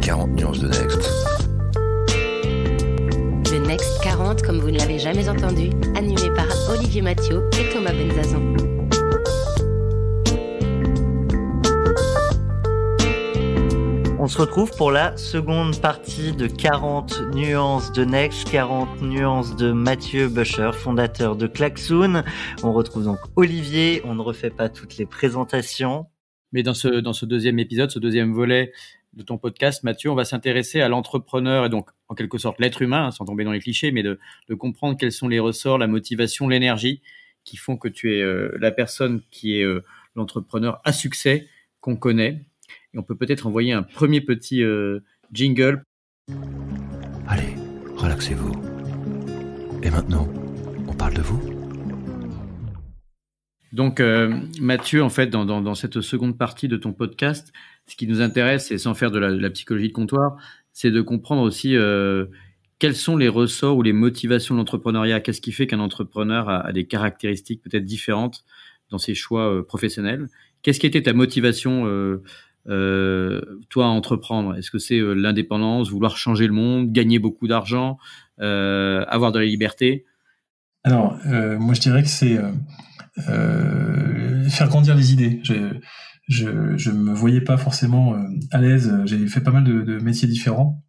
40 nuances de Next. Le Next 40, comme vous ne l'avez jamais entendu, animé par Olivier Mathieu et Thomas Benzazan. On se retrouve pour la seconde partie de 40 nuances de Next, 40 nuances de Mathieu Buscher, fondateur de Klaxoon. On retrouve donc Olivier, on ne refait pas toutes les présentations. Mais dans ce deuxième épisode, ce deuxième volet de ton podcast, Mathieu, on va s'intéresser à l'entrepreneur et donc en quelque sorte l'être humain, sans tomber dans les clichés, mais de comprendre quels sont les ressorts, la motivation, l'énergie qui font que tu es la personne qui est l'entrepreneur à succès qu'on connaît. Et on peut peut-être envoyer un premier petit jingle. Allez, relaxez-vous. Et maintenant, on parle de vous ? Donc, Mathieu, en fait, dans cette seconde partie de ton podcast, ce qui nous intéresse, et sans faire de la psychologie de comptoir, c'est de comprendre aussi quels sont les ressorts ou les motivations de l'entrepreneuriat. Qu'est-ce qui fait qu'un entrepreneur a des caractéristiques peut-être différentes dans ses choix professionnels ? Qu'est-ce qui était ta motivation toi à entreprendre? Est-ce que c'est l'indépendance, vouloir changer le monde, gagner beaucoup d'argent, avoir de la liberté? Alors, moi je dirais que c'est faire grandir les idées. Je me voyais pas forcément à l'aise. J'ai fait pas mal de métiers différents,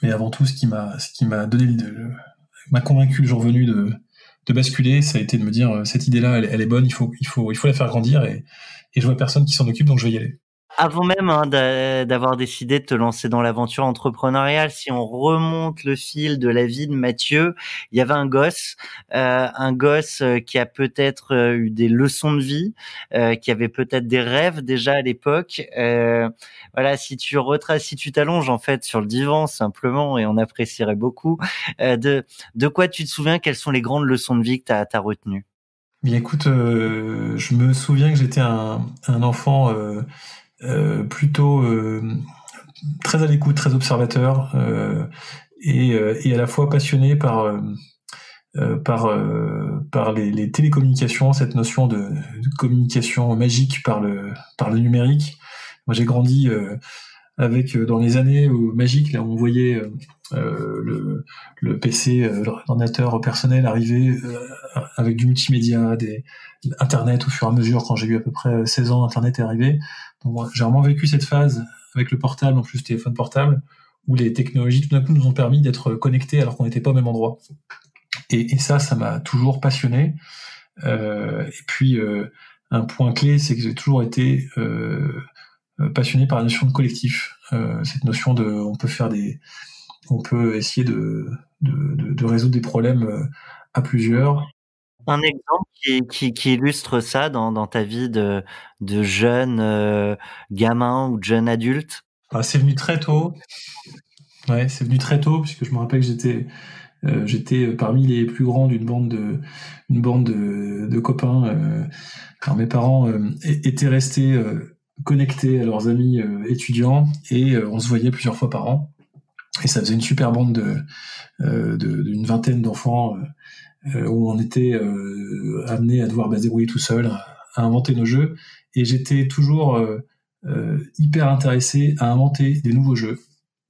mais avant tout, ce qui m'a donné m'a convaincu le jour venu de basculer, ça a été de me dire cette idée-là, elle est bonne, il faut la faire grandir et je vois personne qui s'en occupe, donc je vais y aller. Avant même d'avoir décidé de te lancer dans l'aventure entrepreneuriale, si on remonte le fil de la vie de Mathieu, il y avait un gosse qui a peut-être eu des leçons de vie, qui avait peut-être des rêves déjà à l'époque. Voilà, si tu t'allonges en fait sur le divan simplement, et on apprécierait beaucoup, de quoi tu te souviens, quelles sont les grandes leçons de vie que t'as retenues? Bien écoute, je me souviens que j'étais un enfant plutôt très à l'écoute, très observateur et à la fois passionné par les télécommunications, cette notion de communication magique par le numérique. Moi, j'ai grandi avec dans les années magiques, là où on voyait le PC, l'ordinateur personnel arriver avec du multimédia, Internet au fur et à mesure. Quand j'ai eu à peu près 16 ans, Internet est arrivé. Donc, moi, j'ai vraiment vécu cette phase avec le portable, en plus le téléphone portable, où les technologies tout d'un coup nous ont permis d'être connectés alors qu'on n'était pas au même endroit. Et ça m'a toujours passionné. Et puis un point clé, c'est que j'ai toujours été passionné par la notion de collectif, cette notion on peut essayer de résoudre des problèmes à plusieurs. Un exemple qui illustre ça dans ta vie de jeune gamin ou de jeune adulte? C'est venu très tôt. Ouais, c'est venu très tôt, puisque je me rappelle que j'étais parmi les plus grands d'une bande de copains. Alors mes parents étaient restés connectés à leurs amis étudiants et on se voyait plusieurs fois par an. Et ça faisait une super bande d'une vingtaine d'enfants où on était amenés à devoir se débrouiller tout seul, à inventer nos jeux. Et j'étais toujours hyper intéressé à inventer des nouveaux jeux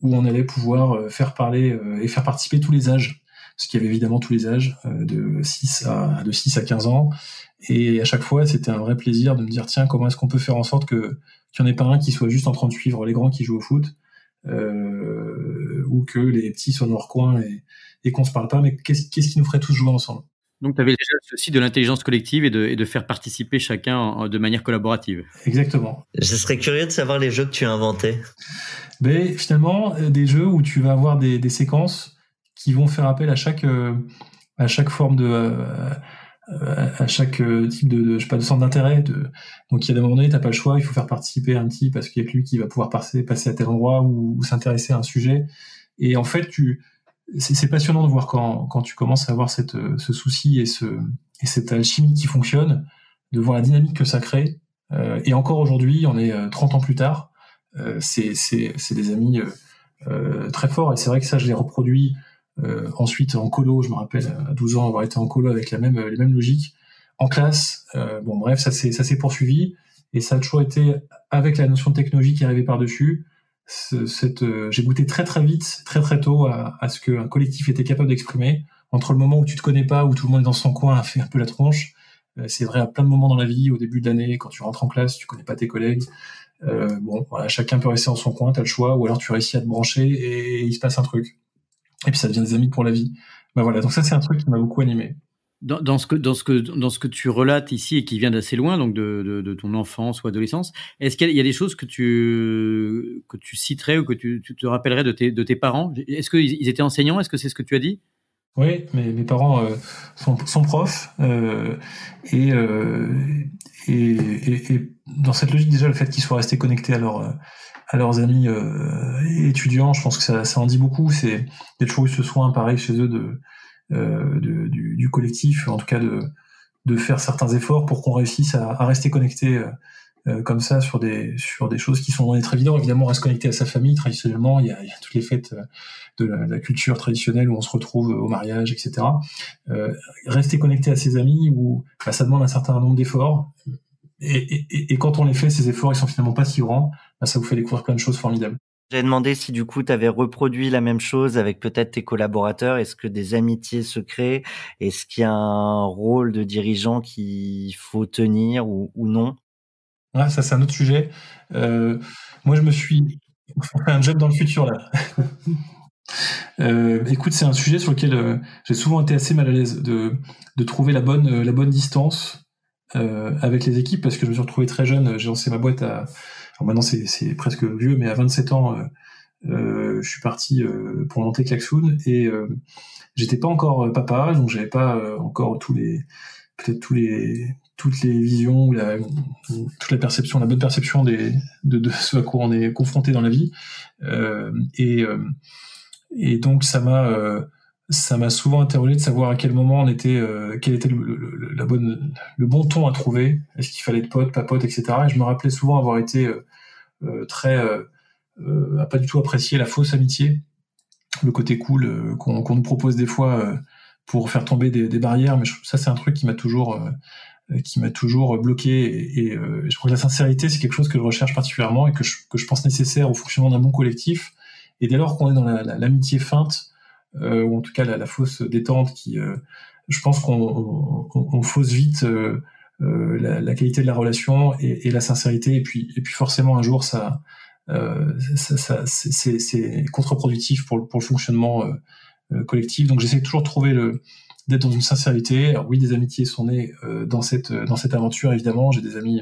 où on allait pouvoir faire parler et faire participer tous les âges, parce qu'il y avait évidemment tous les âges, de 6 à 15 ans. Et à chaque fois, c'était un vrai plaisir de me dire, tiens, comment est-ce qu'on peut faire en sorte qu'il n'y en ait pas un qui soit juste en train de suivre les grands qui jouent au foot, ou que les petits soient dans leur coin et qu'on se parle pas, mais qu'est-ce qui nous ferait tous jouer ensemble. Donc, tu avais déjà le souci de l'intelligence collective et de faire participer chacun de manière collaborative. Exactement. Je serais curieux de savoir les jeux que tu as inventés. Mais finalement, des jeux où tu vas avoir des séquences qui vont faire appel à chaque forme à chaque type de centre d'intérêt. Donc, il y a des moments donnés, t'as pas le choix, il faut faire participer un petit parce qu'il y a que lui qui va pouvoir passer à tel endroit ou s'intéresser à un sujet. Et en fait, c'est passionnant de voir quand tu commences à avoir ce souci et cette alchimie qui fonctionne, de voir la dynamique que ça crée. Et encore aujourd'hui, on est 30 ans plus tard, c'est des amis très forts. Et c'est vrai que ça, je l'ai reproduit ensuite en colo. Je me rappelle à 12 ans avoir été en colo avec les mêmes logiques. En classe, bref, ça s'est poursuivi. Et ça a toujours été avec la notion de technologie qui arrivait par-dessus. j'ai goûté très très vite, très très tôt à ce qu'un collectif était capable d'exprimer entre le moment où tu te connais pas, où tout le monde est dans son coin, a fait un peu la tronche. C'est vrai à plein de moments dans la vie, au début de l'année, quand tu rentres en classe, tu connais pas tes collègues. Bon, voilà, chacun peut rester dans son coin, t'as le choix, ou alors tu réussis à te brancher et il se passe un truc. Et puis ça devient des amis pour la vie. Bah voilà, donc ça c'est un truc qui m'a beaucoup animé. Dans ce que tu relates ici et qui vient d'assez loin, donc de ton enfance ou adolescence, est-ce qu'il y a des choses que tu citerais ou que tu te rappellerais de tes parents? Est-ce qu'ils étaient enseignants? Est-ce que c'est ce que tu as dit? Oui, mes parents sont profs et dans cette logique déjà le fait qu'ils soient restés connectés à leurs amis étudiants, je pense que ça en dit beaucoup. C'est il y a toujours eu ce soin pareil chez eux du collectif, en tout cas de faire certains efforts pour qu'on réussisse à rester connecté comme ça sur des choses qui sont loin d'être évidentes. Évidemment, on reste connecté à sa famille traditionnellement. Il y a toutes les fêtes de la culture traditionnelle où on se retrouve au mariage, etc. Rester connecté à ses amis, où ça demande un certain nombre d'efforts. Et quand on les fait, ces efforts, ils sont finalement pas si grands. Ça vous fait découvrir plein de choses formidables. J'ai demandé si du coup tu avais reproduit la même chose avec peut-être tes collaborateurs. Est-ce que des amitiés se créent? Est-ce qu'il y a un rôle de dirigeant qu'il faut tenir ou non? Ah, ça c'est un autre sujet. Moi je me suis on fait un job dans le futur là. Écoute, c'est un sujet sur lequel j'ai souvent été assez mal à l'aise de trouver la bonne distance avec les équipes, parce que je me suis retrouvé très jeune. J'ai lancé ma boîte alors maintenant c'est presque vieux, mais à 27 ans, je suis parti pour monter Klaxoon et j'étais pas encore papa, donc j'avais pas encore toutes les visions ou toute la perception, la bonne perception de ce à quoi on est confronté dans la vie. Et donc ça m'a souvent interrogé de savoir à quel moment quel était le bon ton à trouver. Est-ce qu'il fallait être pote, pas pote, etc. Et je me rappelais souvent avoir été à pas du tout apprécier la fausse amitié, le côté cool qu'on nous propose des fois pour faire tomber des barrières. Mais ça c'est un truc qui m'a toujours bloqué, et je crois que la sincérité c'est quelque chose que je recherche particulièrement et que je pense nécessaire au fonctionnement d'un bon collectif. Et dès lors qu'on est dans l'amitié feinte, ou en tout cas la fausse détente, je pense qu'on fausse vite la qualité de la relation et la sincérité, et puis forcément un jour c'est contre-productif pour le fonctionnement collectif. Donc j'essaie toujours de trouver d'être dans une sincérité. Alors oui, des amitiés sont nées dans cette aventure, évidemment. J'ai des amis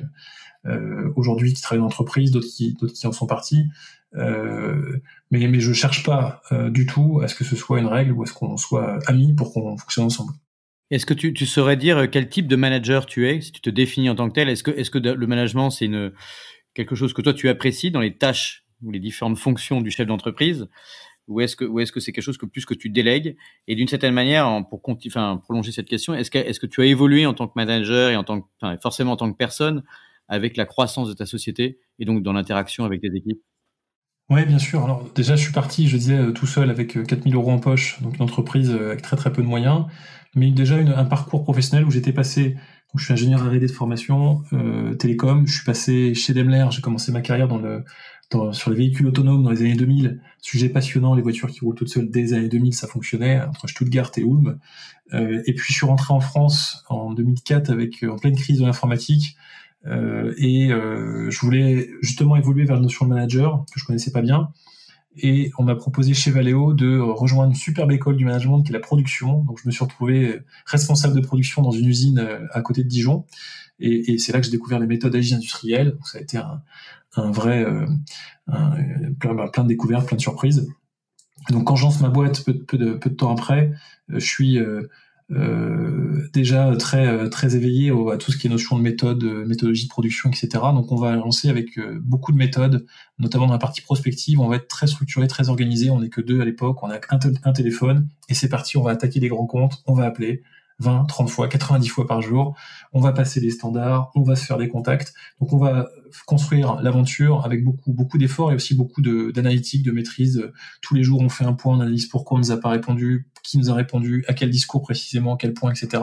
aujourd'hui qui travaillent dans l'entreprise, d'autres qui en sont partis. Mais je cherche pas du tout à ce que ce soit une règle ou à ce qu'on soit amis pour qu'on fonctionne ensemble. Est-ce que tu saurais dire quel type de manager tu es, si tu te définis en tant que tel? Est-ce que le management, c'est quelque chose que toi tu apprécies dans les tâches ou les différentes fonctions du chef d'entreprise, ou est-ce que c'est quelque chose que tu délègues? Et d'une certaine manière, pour prolonger cette question, est-ce que tu as évolué en tant que manager et forcément en tant que personne avec la croissance de ta société et donc dans l'interaction avec tes équipes? Oui, bien sûr. Alors déjà, je suis parti, je disais, tout seul avec 4 000 € en poche, donc une entreprise avec très très peu de moyens, mais déjà un parcours professionnel où j'étais passé. Donc, je suis ingénieur R&D de formation, télécom. Je suis passé chez Daimler. J'ai commencé ma carrière sur les véhicules autonomes dans les années 2000. Sujet passionnant, les voitures qui roulent toutes seules dès les années 2000, ça fonctionnait entre Stuttgart et Ulm. Et puis je suis rentré en France en 2004 en pleine crise de l'informatique. Je voulais justement évoluer vers la notion de manager que je connaissais pas bien, et on m'a proposé chez Valeo de rejoindre une superbe école du management qui est la production. Donc je me suis retrouvé responsable de production dans une usine à côté de Dijon, et c'est là que j'ai découvert les méthodes agiles industrielles. Donc ça a été un vrai plein de découvertes, plein de surprises. Donc quand je lance ma boîte peu de temps après, je suis déjà très éveillé à tout ce qui est notion de méthodologie de production, etc. Donc on va lancer avec beaucoup de méthodes, notamment dans la partie prospective. On va être très structuré, très organisé. On n'est que 2 à l'époque, on a un téléphone, et c'est parti, on va attaquer des grands comptes, on va appeler 20, 30 fois, 90 fois par jour, on va passer les standards, on va se faire des contacts. Donc on va construire l'aventure avec beaucoup d'efforts et aussi beaucoup d'analytique, de maîtrise. Tous les jours, on fait un point, on analyse pourquoi on nous a pas répondu, qui nous a répondu, à quel discours précisément, à quel point, etc.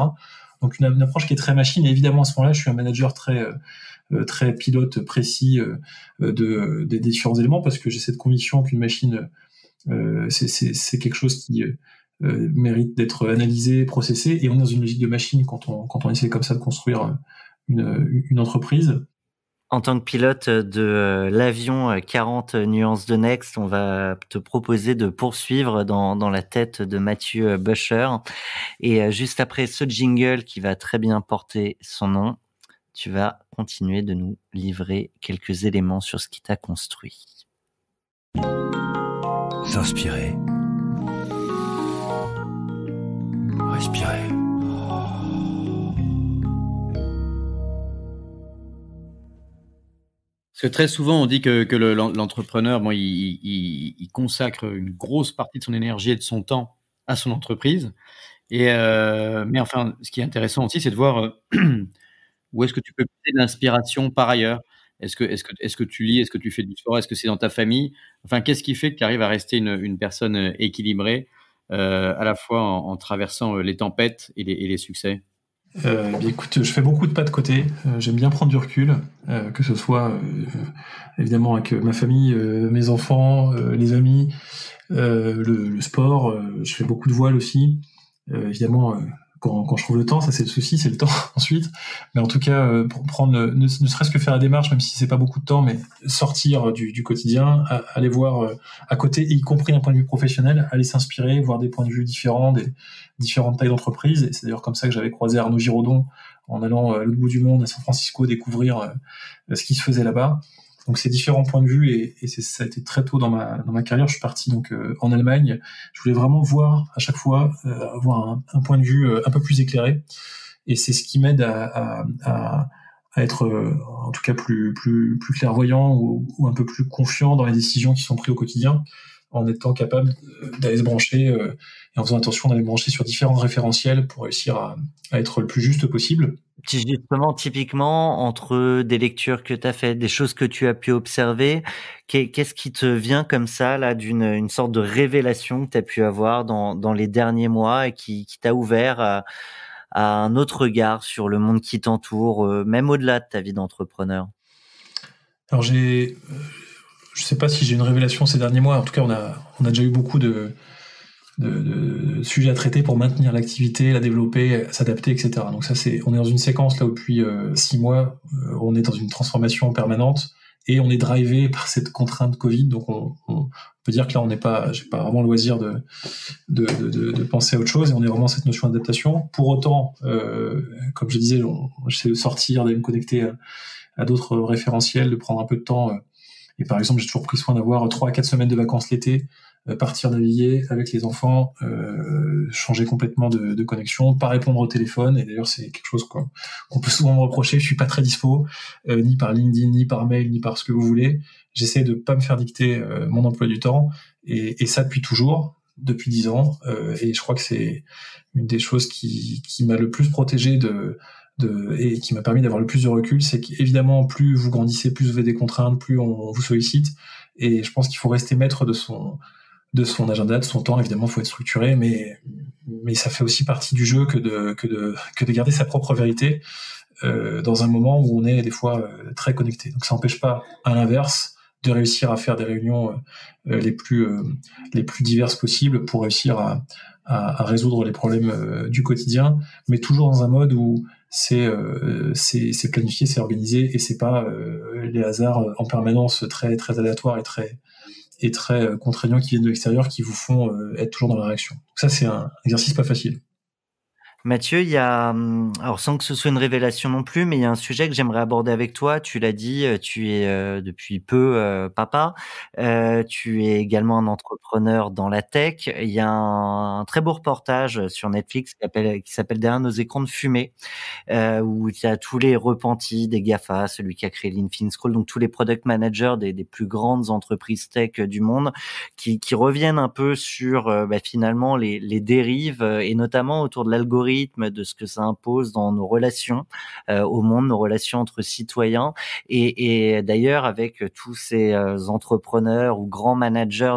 Donc une approche qui est très machine. Et évidemment, à ce moment-là, je suis un manager très pilote précis des différents éléments, parce que j'ai cette conviction qu'une machine, c'est quelque chose qui mérite d'être analysé, processé. Et on est dans une logique de machine quand on essaie comme ça de construire une entreprise. En tant que pilote de l'avion 40 nuances de Next, on va te proposer de poursuivre dans la tête de Mathieu Buscher. Et juste après ce jingle qui va très bien porter son nom, tu vas continuer de nous livrer quelques éléments sur ce qui t'a construit. S'inspirer. Respirer. Parce que très souvent, on dit que l'entrepreneur, bon, il consacre une grosse partie de son énergie et de son temps à son entreprise. Mais enfin, ce qui est intéressant aussi, c'est de voir où est-ce que tu peux puiser de l'inspiration par ailleurs. Est-ce que tu lis, est-ce que tu fais du sport, est-ce que c'est dans ta famille? Enfin, qu'est-ce qui fait que tu arrives à rester une personne équilibrée, à la fois en traversant les tempêtes et les succès? Bien écoute, je fais beaucoup de pas de côté. J'aime bien prendre du recul, que ce soit évidemment avec ma famille, mes enfants, les amis, le sport. Je fais beaucoup de voile aussi. Évidemment, quand je trouve le temps, ça c'est le souci, c'est le temps ensuite. Mais en tout cas, pour prendre, ne serait-ce que faire la démarche, même si c'est pas beaucoup de temps, mais sortir du quotidien, aller voir à côté, y compris d'un point de vue professionnel, aller s'inspirer, voir des points de vue différents, des différentes tailles d'entreprise. Et c'est d'ailleurs comme ça que j'avais croisé Arnaud Giraudon en allant à l'autre bout du monde, à San Francisco, découvrir ce qui se faisait là-bas. Donc ces différents points de vue, et ça a été très tôt dans ma carrière. Je suis parti donc en Allemagne. Je voulais vraiment voir à chaque fois avoir un point de vue un peu plus éclairé, et c'est ce qui m'aide à être en tout cas plus clairvoyant ou un peu plus confiant dans les décisions qui sont prises au quotidien, en étant capable d'aller se brancher et en faisant attention d'aller me brancher sur différents référentiels pour réussir à être le plus juste possible. Justement, typiquement, entre des lectures que tu as faites, des choses que tu as pu observer, qu'est-ce qui te vient comme ça, là, une sorte de révélation que tu as pu avoir dans les derniers mois et qui t'a ouvert à un autre regard sur le monde qui t'entoure, même au-delà de ta vie d'entrepreneur? Alors je sais pas si j'ai une révélation ces derniers mois. En tout cas, on a déjà eu beaucoup de sujets à traiter pour maintenir l'activité, la développer, s'adapter, etc. Donc ça, on est dans une séquence là où depuis 6 mois, on est dans une transformation permanente et on est drivé par cette contrainte Covid. Donc on peut dire que là, j'ai pas vraiment le loisir de penser à autre chose, et on est vraiment dans cette notion d'adaptation. Pour autant, comme je disais, j'essaie de sortir, d'aller me connecter à d'autres référentiels, de prendre un peu de temps. Et par exemple, j'ai toujours pris soin d'avoir 3 à 4 semaines de vacances l'été, partir naviguer avec les enfants, changer complètement de connexion, pas répondre au téléphone. Et d'ailleurs, c'est quelque chose qu'on peut souvent me reprocher. Je suis pas très dispo, ni par LinkedIn, ni par mail, ni par ce que vous voulez. J'essaie de pas me faire dicter mon emploi du temps, et ça depuis toujours, depuis 10 ans. Et je crois que c'est une des choses qui m'a le plus protégé et qui m'a permis d'avoir le plus de recul. C'est qu'évidemment, plus vous grandissez, plus vous avez des contraintes, plus on vous sollicite. Et je pense qu'il faut rester maître de son agenda, de son temps. Évidemment, il faut être structuré, mais ça fait aussi partie du jeu que de garder sa propre vérité dans un moment où on est des fois très connecté. Donc ça n'empêche pas, à l'inverse, de réussir à faire des réunions les plus diverses possibles pour réussir à résoudre les problèmes du quotidien, mais toujours dans un mode où c'est planifié, c'est organisé, et c'est pas les hasards en permanence très très aléatoires et très contraignants qui viennent de l'extérieur qui vous font être toujours dans la réaction. Donc ça, c'est un exercice pas facile. Mathieu, il y a, alors sans que ce soit une révélation non plus, mais il y a un sujet que j'aimerais aborder avec toi. Tu l'as dit, tu es depuis peu papa. Tu es également un entrepreneur dans la tech. Il y a un très beau reportage sur Netflix qui s'appelle Derrière nos écrans de fumée, où il y a tous les repentis des GAFA, celui qui a créé l'Infinscroll, donc tous les product managers des plus grandes entreprises tech du monde, qui reviennent un peu sur finalement les dérives, et notamment autour de l'algorithme algorithmes, de ce que ça impose dans nos relations au monde, nos relations entre citoyens. Et d'ailleurs, avec tous ces entrepreneurs ou grands managers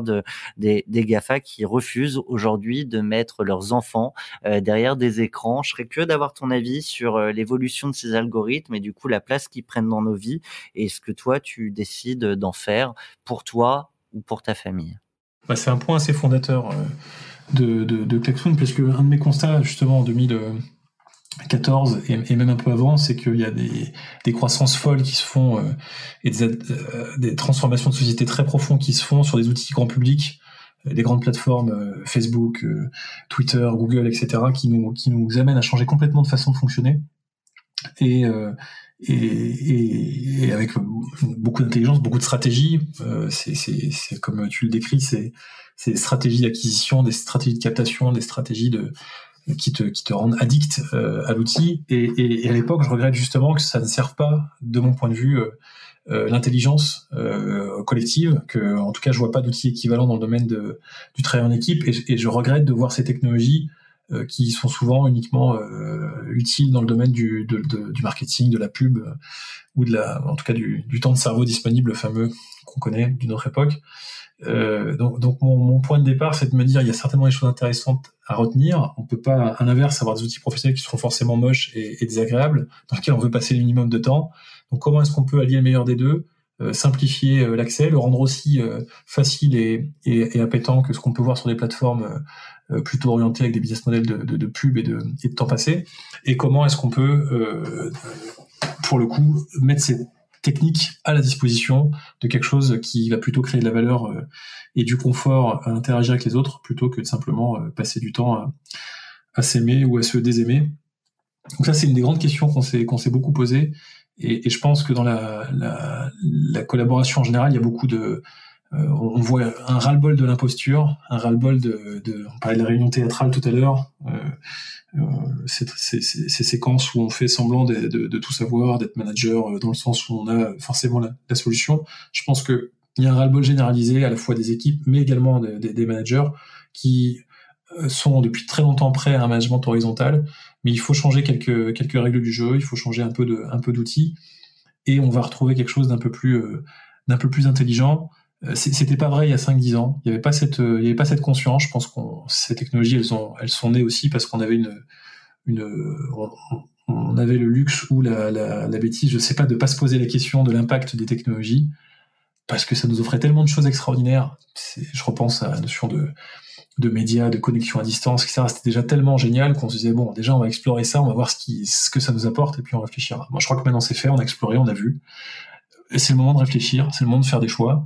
des GAFA qui refusent aujourd'hui de mettre leurs enfants derrière des écrans, je serais curieux d'avoir ton avis sur l'évolution de ces algorithmes et du coup la place qu'ils prennent dans nos vies et ce que toi tu décides d'en faire pour toi ou pour ta famille. C'est un point assez fondateur de Klaxoon, parce que un de mes constats justement en 2014 et même un peu avant, c'est qu'il y a des croissances folles qui se font et des transformations de société très profondes qui se font sur des outils grand public, des grandes plateformes Facebook, Twitter, Google, etc., qui nous amènent à changer complètement de façon de fonctionner et avec beaucoup d'intelligence, beaucoup de stratégie. C'est comme tu le décris, c'est des stratégies d'acquisition, des stratégies de captation, des stratégies qui te rendent addict à l'outil. Et à l'époque, je regrette justement que ça ne serve pas, de mon point de vue, l'intelligence collective, que en tout cas je vois pas d'outils équivalents dans le domaine du travail en équipe, et je regrette de voir ces technologies qui sont souvent uniquement utiles dans le domaine du marketing, de la pub, ou en tout cas du temps de cerveau disponible, le fameux qu'on connaît d'une autre époque. Donc mon point de départ, c'est de me dire il y a certainement des choses intéressantes à retenir. On peut pas, à l'inverse, avoir des outils professionnels qui seront forcément moches et désagréables, dans lesquels on veut passer le minimum de temps. Donc comment est-ce qu'on peut allier le meilleur des deux, simplifier l'accès, le rendre aussi facile et appétant que ce qu'on peut voir sur des plateformes plutôt orientées avec des business models de pub et de temps passé, et comment est-ce qu'on peut pour le coup mettre ces techniques à la disposition de quelque chose qui va plutôt créer de la valeur et du confort à interagir avec les autres, plutôt que de simplement passer du temps à s'aimer ou à se désaimer. Donc ça, c'est une des grandes questions qu'on s'est beaucoup posées, et je pense que dans la collaboration en général, il y a beaucoup on voit un ras-le-bol de l'imposture, un ras-le-bol on parlait de la réunion théâtrale tout à l'heure, ces séquences où on fait semblant de tout savoir, d'être manager dans le sens où on a forcément la solution. Je pense que il y a un ras-le-bol généralisé à la fois des équipes, mais également des managers qui sont depuis très longtemps prêts à un management horizontal, mais il faut changer quelques règles du jeu, il faut changer un peu d'outils, et on va retrouver quelque chose d'un peu plus intelligent. C'était pas vrai il y a 5-10 ans. Il y avait pas cette conscience. Je pense que ces technologies, elles sont nées aussi parce qu'on avait on avait le luxe ou la bêtise, je sais pas, de pas se poser la question de l'impact des technologies, parce que ça nous offrait tellement de choses extraordinaires. Je repense à la notion de médias, de connexion à distance, etc. C'était déjà tellement génial qu'on se disait bon, déjà on va explorer ça, on va voir ce que ça nous apporte, et puis on réfléchira. Moi, je crois que maintenant c'est fait, on a exploré, on a vu. Et c'est le moment de réfléchir, c'est le moment de faire des choix.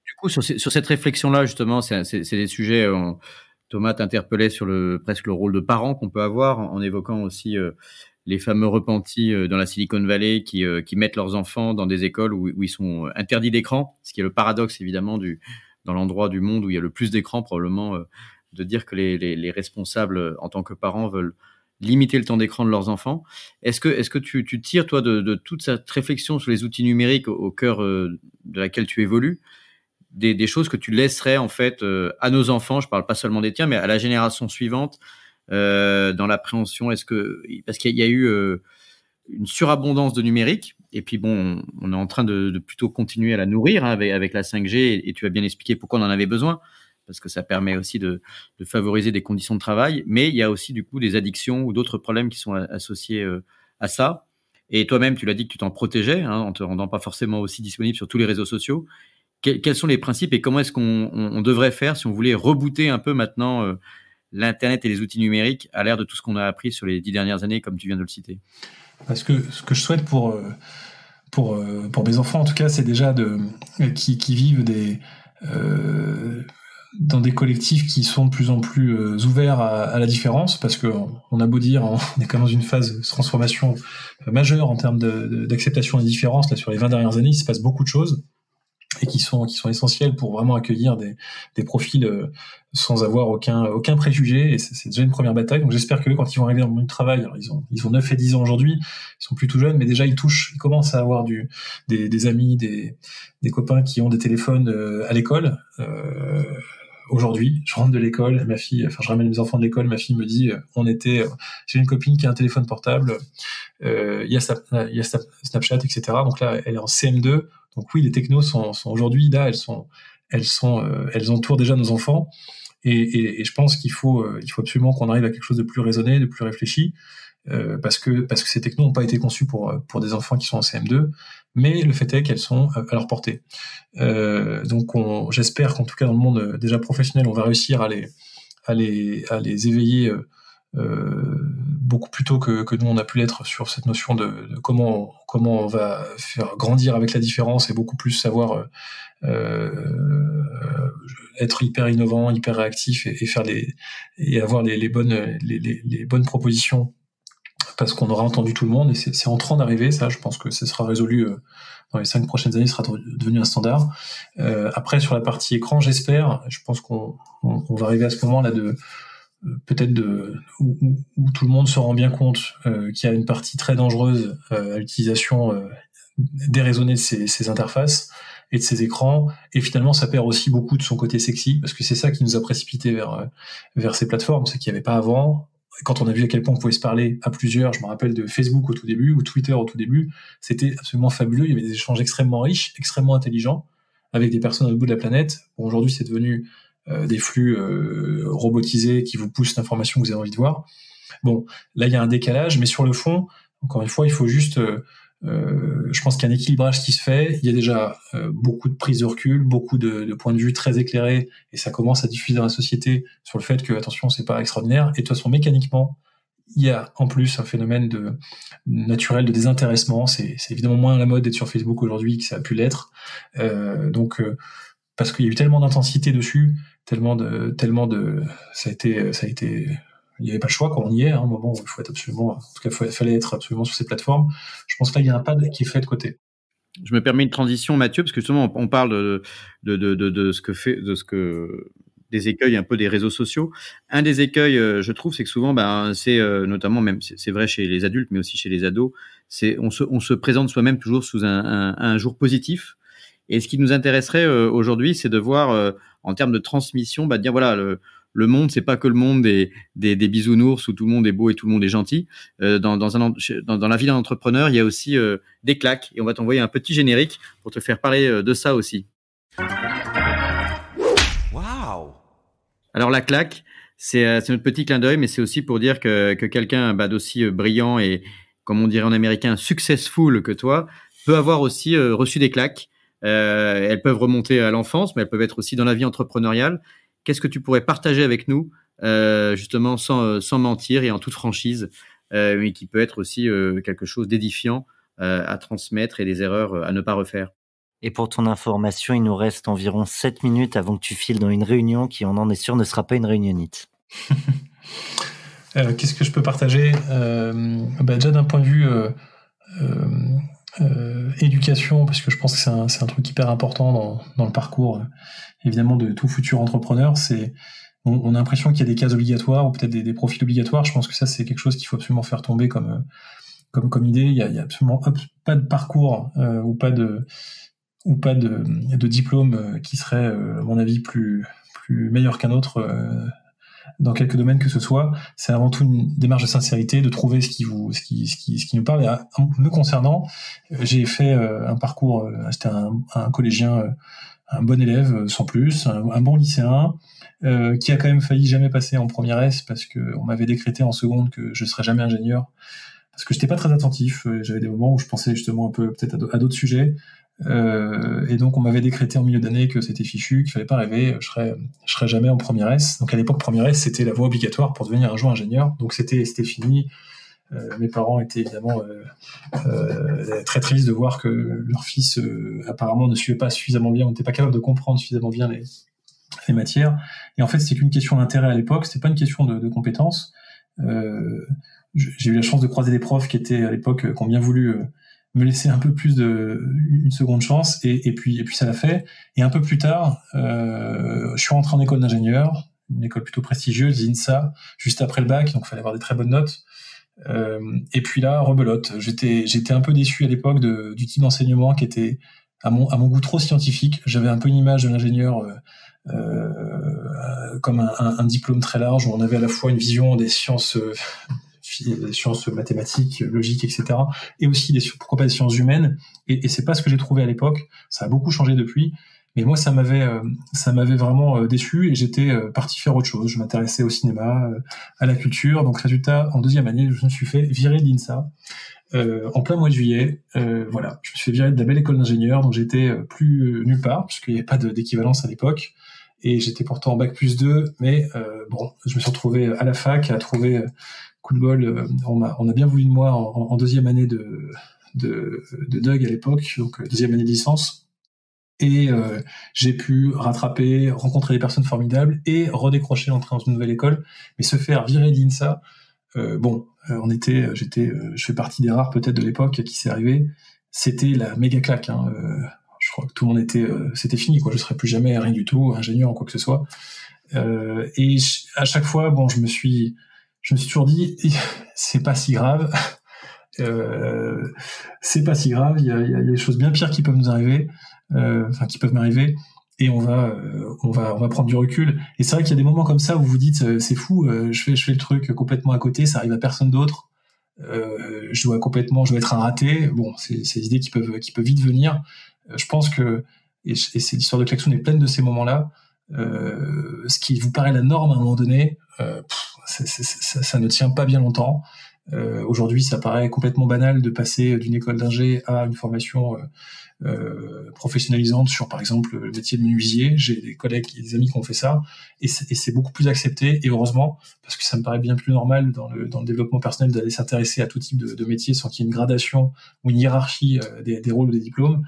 Du coup, sur cette réflexion-là, justement, c'est des sujets. Thomas t'interpellait sur presque le rôle de parent qu'on peut avoir, en évoquant aussi les fameux repentis dans la Silicon Valley qui mettent leurs enfants dans des écoles où ils sont interdits d'écran, ce qui est le paradoxe évidemment dans l'endroit du monde où il y a le plus d'écran, probablement, de dire que les responsables en tant que parents veulent limiter le temps d'écran de leurs enfants. Est-ce que tu tires, toi, de toute cette réflexion sur les outils numériques au cœur de laquelle tu évolues, des choses que tu laisserais en fait à nos enfants, je parle pas seulement des tiens, mais à la génération suivante, dans l'appréhension? Parce qu'il y a eu une surabondance de numérique, et puis bon, on est en train de plutôt continuer à la nourrir avec la 5G, et tu as bien expliqué pourquoi on en avait besoin, parce que ça permet aussi de favoriser des conditions de travail, mais il y a aussi du coup des addictions ou d'autres problèmes qui sont associés à ça. Et toi-même, tu l'as dit que tu t'en protégeais, en te rendant pas forcément aussi disponible sur tous les réseaux sociaux. Quels sont les principes et comment est-ce qu'on devrait faire si on voulait rebooter un peu maintenant l'Internet et les outils numériques à l'ère de tout ce qu'on a appris sur les 10 dernières années, comme tu viens de le citer? Parce que ce que je souhaite pour mes enfants, en tout cas, c'est déjà qui vivent dans des collectifs qui sont de plus en plus ouverts à la différence, parce que on a beau dire, on est quand même dans une phase de transformation majeure en termes d'acceptation des différences. Là, sur les 20 dernières années, il se passe beaucoup de choses, et qui sont essentiels pour vraiment accueillir des profils sans avoir aucun préjugé, et c'est déjà une première bataille. Donc j'espère que quand ils vont arriver dans le monde du travail, alors ils ont 9 et 10 ans aujourd'hui, ils sont plus tout jeunes, mais déjà ils commencent à avoir des amis, des copains qui ont des téléphones à l'école. aujourd'hui, je rentre de l'école, je ramène mes enfants de l'école, ma fille me dit, j'ai une copine qui a un téléphone portable, il y a Snapchat, etc. Donc là, elle est en CM2. Donc oui, les technos sont aujourd'hui là, elles entourent déjà nos enfants. Et je pense qu'il faut absolument qu'on arrive à quelque chose de plus raisonné, de plus réfléchi, parce que ces technos n'ont pas été conçus pour des enfants qui sont en CM2, mais le fait est qu'elles sont à leur portée. Donc j'espère qu'en tout cas dans le monde déjà professionnel, on va réussir à les éveiller beaucoup plus tôt que nous on a pu l'être sur cette notion de comment on va faire grandir avec la différence et beaucoup plus savoir être hyper innovant, hyper réactif et avoir les bonnes propositions parce qu'on aura entendu tout le monde et c'est en train d'arriver, ça je pense que ce sera résolu dans les 5 prochaines années, sera devenu un standard. Après sur la partie écran, j'espère, je pense qu'on va arriver à ce moment là où tout le monde se rend bien compte qu'il y a une partie très dangereuse à l'utilisation déraisonnée de ces interfaces et de ces écrans, et finalement ça perd aussi beaucoup de son côté sexy, parce que c'est ça qui nous a précipité vers ces plateformes, c'est qu'il n'y avait pas avant. Quand on a vu à quel point on pouvait se parler à plusieurs, je me rappelle de Facebook au tout début, ou Twitter au tout début, c'était absolument fabuleux, il y avait des échanges extrêmement riches, extrêmement intelligents, avec des personnes à l'autre bout de la planète. Bon, aujourd'hui c'est devenu des flux robotisés qui vous poussent l'information que vous avez envie de voir. Bon, là il y a un décalage, mais sur le fond, encore une fois, il faut juste... je pense qu'il y a un équilibrage qui se fait. Il y a déjà beaucoup de prises de recul, beaucoup de points de vue très éclairés, et ça commence à diffuser dans la société sur le fait que, attention, c'est pas extraordinaire. Et de toute façon, mécaniquement, il y a en plus un phénomène naturel de désintéressement. C'est évidemment moins à la mode d'être sur Facebook aujourd'hui que ça a pu l'être. Parce qu'il y a eu tellement d'intensité dessus, tellement de, ça a été, il n'y avait pas le choix quand on y est, à un moment où il faut être absolument, en tout cas, fallait être absolument sur ces plateformes. Je pense que là, il y a un pas qui est fait de côté. Je me permets une transition, Mathieu, parce que justement, on parle de ce que des écueils un peu des réseaux sociaux. Un des écueils, je trouve, c'est que souvent, c'est notamment même, c'est vrai chez les adultes, mais aussi chez les ados, on se présente soi-même toujours sous un jour positif. Et ce qui nous intéresserait aujourd'hui, c'est de voir en termes de transmission, dire voilà, le monde, c'est pas que le monde des bisounours où tout le monde est beau et tout le monde est gentil. Dans la vie d'un entrepreneur, il y a aussi des claques. Et on va t'envoyer un petit générique pour te faire parler de ça aussi. Waouh! Alors la claque, c'est notre petit clin d'œil, mais c'est aussi pour dire que quelqu'un d'aussi brillant et, comme on dirait en américain, successful que toi, peut avoir aussi reçu des claques. Elles peuvent remonter à l'enfance, mais elles peuvent être aussi dans la vie entrepreneuriale. Qu'est-ce que tu pourrais partager avec nous, justement sans mentir et en toute franchise, mais qui peut être aussi quelque chose d'édifiant à transmettre et des erreurs à ne pas refaire? Et pour ton information, il nous reste environ 7 minutes avant que tu files dans une réunion qui, on en est sûr, ne sera pas une réunionnite. Qu'est-ce que je peux partager? Déjà d'un point de vue éducation, parce que je pense que c'est un truc hyper important dans le parcours évidemment de tout futur entrepreneur. On a l'impression qu'il y a des cases obligatoires ou peut-être des profils obligatoires. Je pense que ça c'est quelque chose qu'il faut absolument faire tomber comme idée. Il y a absolument pas de parcours ou pas de diplôme qui serait à mon avis plus meilleur qu'un autre dans quelques domaines que ce soit. C'est avant tout une démarche de sincérité, de trouver ce qui nous parle. Et me concernant, j'ai fait un parcours, c'était un collégien, un bon élève sans plus, un bon lycéen, qui a quand même failli jamais passer en première S parce que on m'avait décrété en seconde que je serais jamais ingénieur, parce que j'étais pas très attentif. J'avais des moments où je pensais justement un peu peut-être à d'autres sujets. Et donc on m'avait décrété en milieu d'année que c'était fichu, qu'il fallait pas rêver, je serais jamais en première S. Donc à l'époque première S c'était la voie obligatoire pour devenir un jour ingénieur, donc c'était fini. Mes parents étaient évidemment très tristes de voir que leur fils apparemment ne suivait pas suffisamment bien, on n'était pas capable de comprendre suffisamment bien les matières, et en fait c'était qu'une question d'intérêt à l'époque, c'était pas une question de compétences. J'ai eu la chance de croiser des profs qui étaient à l'époque, qui ont bien voulu me laisser un peu plus une seconde chance, et puis ça l'a fait. Et un peu plus tard, je suis rentré en école d'ingénieur, une école plutôt prestigieuse, l'INSA, juste après le bac, donc il fallait avoir des très bonnes notes. Et puis là, rebelote. J'étais un peu déçu à l'époque du type d'enseignement qui était à mon goût trop scientifique. J'avais un peu une image de l'ingénieur comme un diplôme très large où on avait à la fois une vision des sciences mathématiques, logiques, etc. et aussi pourquoi pas des sciences humaines. Et c'est pas ce que j'ai trouvé à l'époque. Ça a beaucoup changé depuis. Mais moi, ça m'avait vraiment déçu et j'étais parti faire autre chose. Je m'intéressais au cinéma, à la culture. Donc, résultat, en deuxième année, je me suis fait virer de l'INSA. En plein mois de juillet, voilà, je me suis fait virer de la belle école d'ingénieur, donc j'étais plus nulle part, puisqu'il n'y avait pas d'équivalence à l'époque, et j'étais pourtant en bac+2, mais bon, je me suis retrouvé à la fac, à trouver, coup de bol, on a bien voulu de moi en deuxième année de Doug à l'époque, donc deuxième année de licence, et j'ai pu rattraper, rencontrer des personnes formidables, et redécrocher l'entrée dans une nouvelle école, mais se faire virer de l'INSA, je fais partie des rares peut-être de l'époque qui s'est arrivé. C'était la méga claque. Je crois que tout le monde c'était fini quoi. Je serais plus jamais rien du tout, ingénieur ou quoi que ce soit. Et à chaque fois, bon, je me suis toujours dit, c'est pas si grave. C'est pas si grave. Il y a des choses bien pires qui peuvent nous arriver, qui peuvent m'arriver. Et on va prendre du recul. Et c'est vrai qu'il y a des moments comme ça où vous vous dites c'est fou, je fais le truc complètement à côté, ça arrive à personne d'autre. Je dois être un raté. Bon, c'est des idées qui peuvent vite venir. Je pense que et c'est l'histoire de Klaxoon est pleine de ces moments-là. Ce qui vous paraît la norme à un moment donné, ça ne tient pas bien longtemps. Aujourd'hui, ça paraît complètement banal de passer d'une école d'ingé à une formation professionnalisante sur, par exemple, le métier de menuisier. J'ai des collègues et des amis qui ont fait ça, et c'est beaucoup plus accepté, et heureusement, parce que ça me paraît bien plus normal dans le développement personnel d'aller s'intéresser à tout type de métier sans qu'il y ait une gradation ou une hiérarchie des rôles ou des diplômes.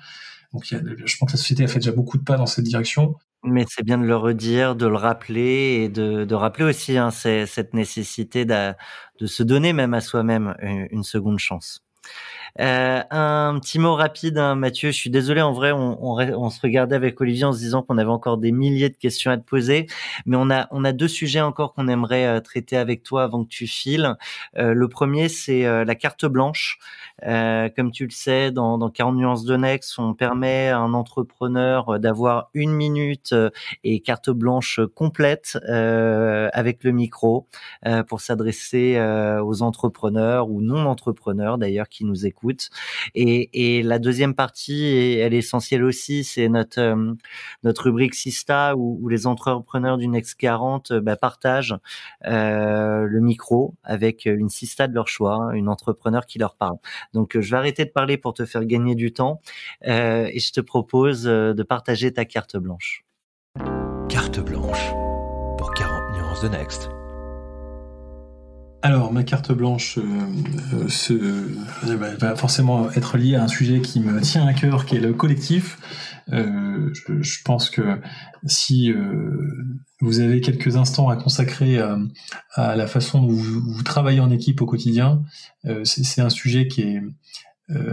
Donc, je pense que la société a fait déjà beaucoup de pas dans cette direction. Mais c'est bien de le redire, de le rappeler et de rappeler aussi cette nécessité de se donner même à soi-même une seconde chance. Un petit mot rapide, hein, Mathieu. Je suis désolé, en vrai, on se regardait avec Olivier en se disant qu'on avait encore des milliers de questions à te poser, mais on a deux sujets encore qu'on aimerait traiter avec toi avant que tu files. Le premier, c'est la carte blanche. Comme tu le sais, dans 40 nuances de Next, on permet à un entrepreneur d'avoir 1 minute et carte blanche complète avec le micro pour s'adresser aux entrepreneurs ou non entrepreneurs d'ailleurs qui nous écoutent. Et la deuxième partie, et elle est essentielle aussi, c'est notre rubrique Sista où les entrepreneurs du Next 40 partagent le micro avec une Sista de leur choix, hein, une entrepreneur qui leur parle. Donc je vais arrêter de parler pour te faire gagner du temps et je te propose de partager ta carte blanche. Carte blanche pour 40 nuances de Next. Alors, ma carte blanche va forcément être liée à un sujet qui me tient à cœur, qui est le collectif. Je pense que si vous avez quelques instants à consacrer à la façon dont vous travaillez en équipe au quotidien, c'est un sujet qui est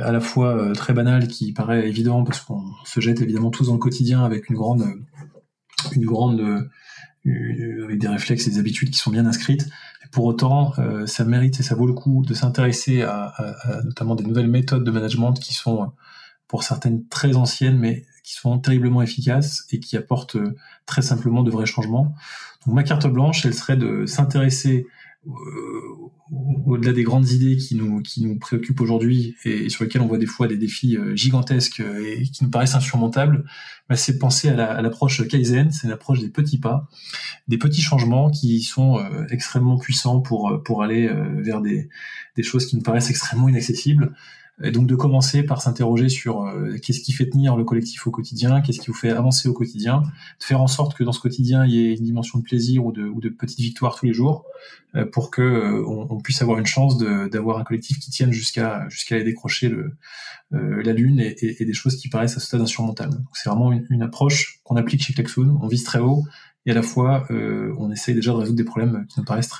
à la fois très banal, qui paraît évident, parce qu'on se jette évidemment tous dans le quotidien avec avec des réflexes et des habitudes qui sont bien inscrites. Et pour autant, ça mérite et ça vaut le coup de s'intéresser à notamment des nouvelles méthodes de management qui sont, pour certaines, très anciennes, mais qui sont terriblement efficaces et qui apportent très simplement de vrais changements. Donc ma carte blanche, elle serait de s'intéresser au-delà des grandes idées qui nous préoccupent aujourd'hui et sur lesquelles on voit des fois des défis gigantesques et qui nous paraissent insurmontables, c'est de penser à l'approche Kaizen. C'est l'approche des petits pas, des petits changements qui sont extrêmement puissants pour aller vers des choses qui nous paraissent extrêmement inaccessibles. Et donc de commencer par s'interroger sur qu'est-ce qui fait tenir le collectif au quotidien, qu'est-ce qui vous fait avancer au quotidien, de faire en sorte que dans ce quotidien il y ait une dimension de plaisir ou de petites victoires tous les jours, pour que on puisse avoir une chance d'avoir un collectif qui tienne jusqu'à aller décrocher la lune et des choses qui paraissent à ce stade insurmontables. Donc c'est vraiment une approche qu'on applique chez Klaxoon. On vise très haut et à la fois on essaye déjà de résoudre des problèmes qui nous paraissent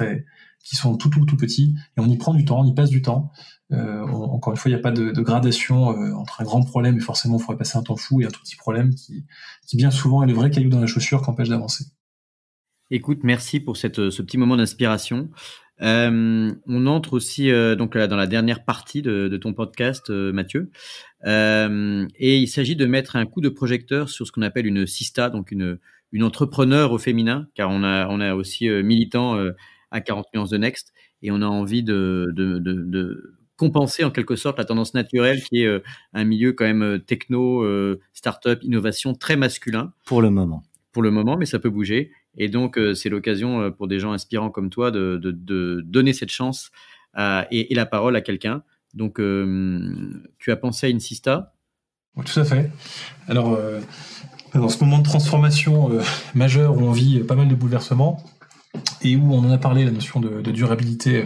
qui sont tout petits, et on y prend du temps, on y passe du temps. Encore une fois, il n'y a pas de gradation entre un grand problème et forcément il faudrait passer un temps fou et un tout petit problème qui bien souvent est le vrai caillou dans la chaussure qui empêche d'avancer. Écoute, merci pour ce petit moment d'inspiration. On entre aussi donc là, dans la dernière partie de ton podcast, Mathieu. Et il s'agit de mettre un coup de projecteur sur ce qu'on appelle une sista, donc une entrepreneur au féminin, car on a aussi militant à 40 nuances de Next, et on a envie de compenser en quelque sorte la tendance naturelle qui est un milieu quand même techno, start-up, innovation très masculin. Pour le moment. Pour le moment, mais ça peut bouger. Et donc, c'est l'occasion pour des gens inspirants comme toi de donner cette chance et la parole à quelqu'un. Donc, tu as pensé à une sista ? Oui, tout à fait. Alors, dans ce moment de transformation majeure où on vit pas mal de bouleversements et où on en a parlé, la notion de durabilité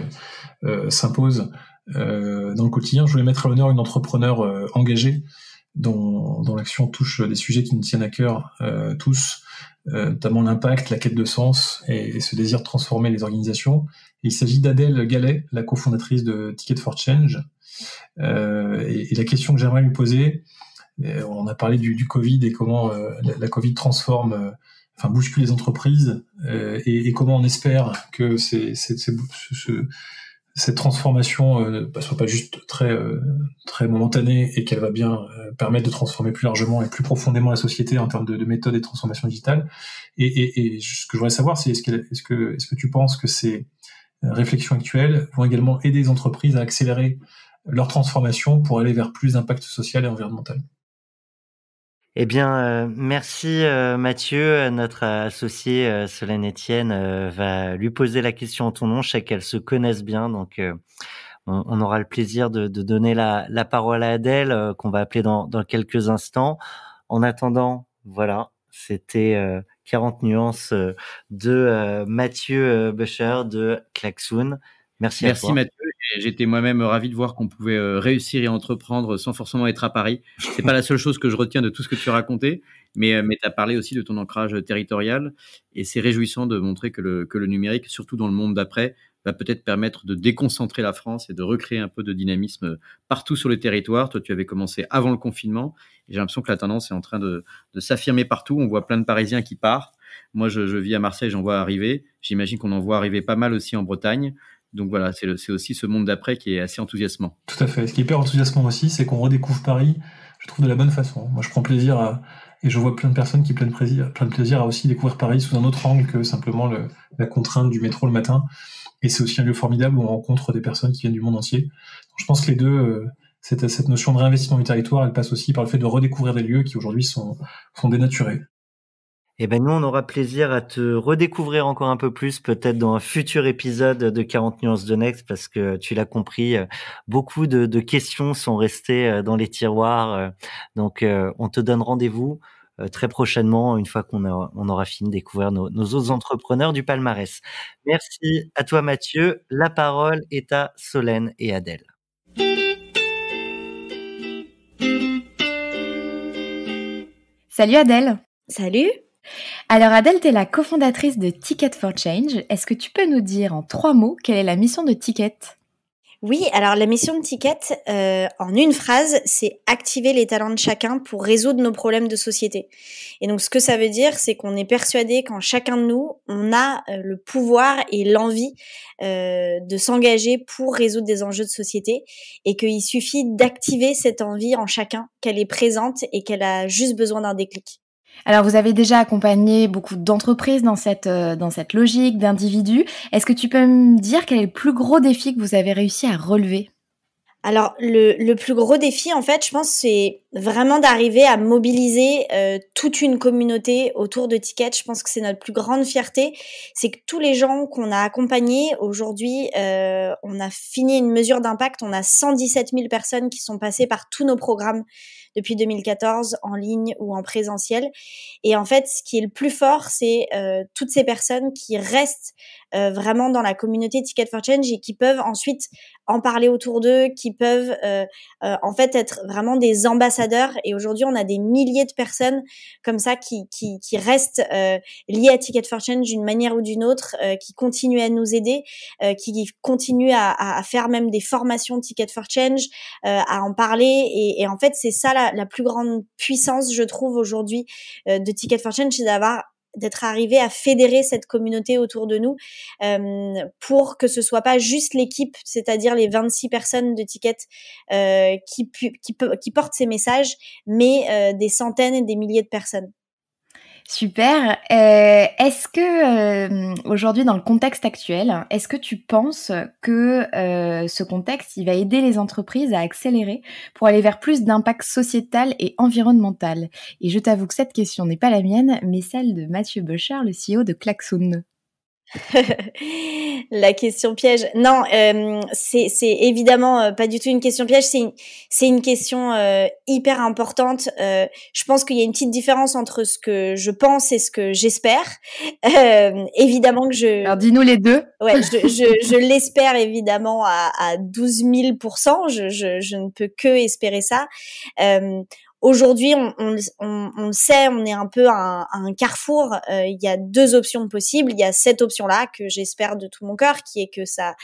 s'impose dans le quotidien, je voulais mettre à l'honneur une entrepreneur engagée dont l'action touche des sujets qui nous tiennent à cœur tous, notamment l'impact, la quête de sens et ce désir de transformer les organisations. Et il s'agit d'Adèle Gallet, la cofondatrice de Ticket for Change. Et la question que j'aimerais lui poser, on a parlé du Covid et comment la Covid transforme, bouscule les entreprises, et comment on espère que cette transformation soit pas juste très momentanée et qu'elle va bien permettre de transformer plus largement et plus profondément la société en termes de méthodes et de transformation digitale. Et ce que je voudrais savoir, c'est est-ce que tu penses que ces réflexions actuelles vont également aider les entreprises à accélérer leur transformation pour aller vers plus d'impact social et environnemental? Eh bien, merci Mathieu. Notre associé Solène Etienne va lui poser la question en ton nom. Je sais qu'elles se connaissent bien, donc on aura le plaisir de donner la parole à Adèle, qu'on va appeler dans quelques instants. En attendant, voilà, c'était 40 nuances de Mathieu Böscher de Klaxoon. Merci à toi. Mathieu. J'étais moi-même ravi de voir qu'on pouvait réussir et entreprendre sans forcément être à Paris. C'est pas la seule chose que je retiens de tout ce que tu as raconté, mais tu as parlé aussi de ton ancrage territorial, et c'est réjouissant de montrer que le numérique, surtout dans le monde d'après, va peut-être permettre de déconcentrer la France et de recréer un peu de dynamisme partout sur le territoire. Toi, tu avais commencé avant le confinement, et j'ai l'impression que la tendance est en train de s'affirmer partout. On voit plein de Parisiens qui partent. Moi, je vis à Marseille, j'en vois arriver. J'imagine qu'on en voit arriver pas mal aussi en Bretagne. Donc voilà, c'est aussi ce monde d'après qui est assez enthousiasmant. Tout à fait. Ce qui est hyper enthousiasmant aussi, c'est qu'on redécouvre Paris, je trouve, de la bonne façon. Moi, je prends plaisir et je vois plein de personnes qui prennent plaisir à aussi découvrir Paris sous un autre angle que simplement la contrainte du métro le matin. Et c'est aussi un lieu formidable où on rencontre des personnes qui viennent du monde entier. Donc, je pense que les deux, cette notion de réinvestissement du territoire, elle passe aussi par le fait de redécouvrir des lieux qui aujourd'hui sont dénaturés. Eh ben nous, on aura plaisir à te redécouvrir encore un peu plus, peut-être dans un futur épisode de 40 nuances de Next, parce que tu l'as compris, beaucoup de questions sont restées dans les tiroirs. Donc, on te donne rendez-vous très prochainement, une fois qu'on aura fini de découvrir nos autres entrepreneurs du palmarès. Merci à toi, Mathieu. La parole est à Solène et Adèle. Salut Adèle. Salut. Alors Adèle, t'es la cofondatrice de Ticket for Change. Est-ce que tu peux nous dire en 3 mots quelle est la mission de Ticket ? Oui, alors la mission de Ticket, en une phrase, c'est activer les talents de chacun pour résoudre nos problèmes de société. Et donc ce que ça veut dire, c'est qu'on est persuadé qu'en chacun de nous, on a le pouvoir et l'envie de s'engager pour résoudre des enjeux de société, et qu'il suffit d'activer cette envie en chacun, qu'elle est présente et qu'elle a juste besoin d'un déclic. Alors, vous avez déjà accompagné beaucoup d'entreprises dans cette logique d'individus. Est-ce que tu peux me dire quel est le plus gros défi que vous avez réussi à relever ? Alors, le plus gros défi, en fait, je pense, c'est vraiment d'arriver à mobiliser toute une communauté autour de Ticket. Je pense que c'est notre plus grande fierté. C'est que tous les gens qu'on a accompagnés, aujourd'hui, on a fini une mesure d'impact. On a 117 000 personnes qui sont passées par tous nos programmes depuis 2014, en ligne ou en présentiel. Et en fait, ce qui est le plus fort, c'est toutes ces personnes qui restent vraiment dans la communauté Ticket for Change et qui peuvent ensuite en parler autour d'eux, qui peuvent en fait être vraiment des ambassadeurs. Et aujourd'hui, on a des milliers de personnes comme ça qui restent liées à Ticket for Change d'une manière ou d'une autre, qui continuent à nous aider, qui continuent à faire même des formations Ticket for Change, à en parler. Et en fait, c'est ça la plus grande puissance, je trouve, aujourd'hui de Ticket for Change, c'est d'avoir d'être arrivé à fédérer cette communauté autour de nous pour que ce soit pas juste l'équipe, c'est-à-dire les 26 personnes de Ticket qui portent ces messages, mais des centaines et des milliers de personnes. Super. Est-ce que aujourd'hui, dans le contexte actuel, est-ce que tu penses que ce contexte, il va aider les entreprises à accélérer pour aller vers plus d'impact sociétal et environnemental? Et je t'avoue que cette question n'est pas la mienne, mais celle de Mathieu Beuchard, le CEO de Klaxoon. La question piège. Non, c'est évidemment pas du tout une question piège. C'est une question hyper importante. Je pense qu'il y a une petite différence entre ce que je pense et ce que j'espère. Évidemment que Alors dis-nous les deux. Ouais, je l'espère évidemment à 12 000%. Je ne peux que espérer ça. Aujourd'hui, on le sait, on est un peu à un carrefour. Il y a deux options possibles. Il y a cette option-là que j'espère de tout mon cœur, qui est que ça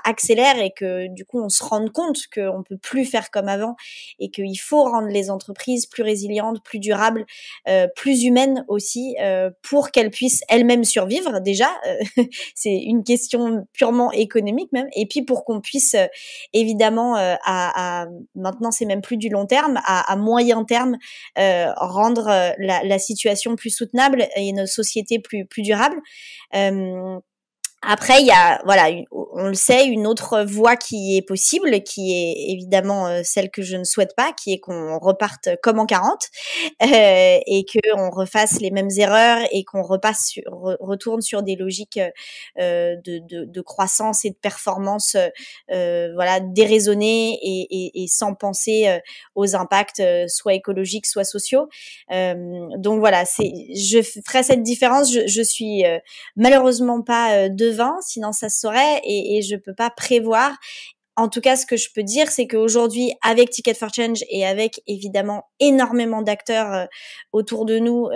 accélère et que du coup on se rende compte qu'on peut plus faire comme avant et qu'il faut rendre les entreprises plus résilientes, plus durables, plus humaines aussi, pour qu'elles puissent elles-mêmes survivre. Déjà, c'est une question purement économique même. Et puis pour qu'on puisse évidemment, maintenant c'est même plus du long terme, à moyen terme, rendre la situation plus soutenable et notre société plus durable. Après, il y a, voilà, on le sait, une autre voie qui est possible, qui est évidemment celle que je ne souhaite pas, qui est qu'on reparte comme en 40 et qu'on refasse les mêmes erreurs et qu'on retourne sur des logiques de croissance et de performance, voilà, déraisonnées et sans penser aux impacts soit écologiques, soit sociaux. Donc voilà, je ferai cette différence. Je suis malheureusement pas devin, sinon ça se saurait et je peux pas prévoir. En tout cas, ce que je peux dire, c'est qu'aujourd'hui, avec Ticket for Change et avec évidemment énormément d'acteurs autour de nous,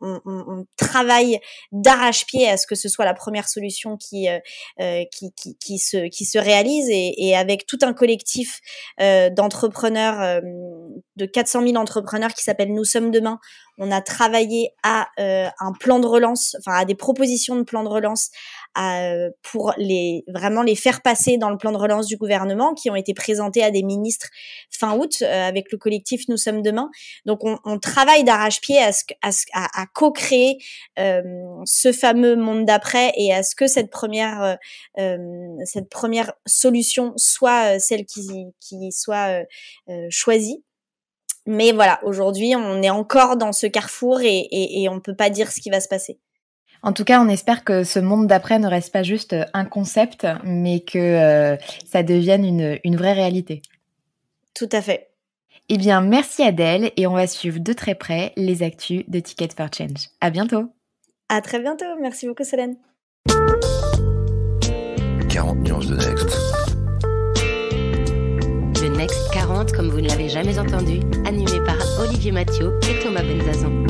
on travaille d'arrache-pied à ce que ce soit la première solution qui se réalise et avec tout un collectif d'entrepreneurs, de 400 000 entrepreneurs qui s'appelle Nous sommes demain. On a travaillé à un plan de relance, enfin à des propositions de plan de relance pour vraiment les faire passer dans le plan de relance du gouvernement, qui ont été présentés à des ministres fin août avec le collectif Nous sommes demain. Donc on travaille d'arrache-pied à co-créer ce fameux monde d'après et à ce que cette première solution soit celle qui soit choisie. Mais voilà, aujourd'hui, on est encore dans ce carrefour et on peut pas dire ce qui va se passer. En tout cas, on espère que ce monde d'après ne reste pas juste un concept, mais que ça devienne une vraie réalité. Tout à fait. Eh bien, merci Adèle, et on va suivre de très près les actus de Ticket for Change. À bientôt. À très bientôt. Merci beaucoup, Solène. 40 nuances de Next. Le Next 40, comme vous ne l'avez jamais entendu, animé par Olivier Mathieu et Thomas Benzazan.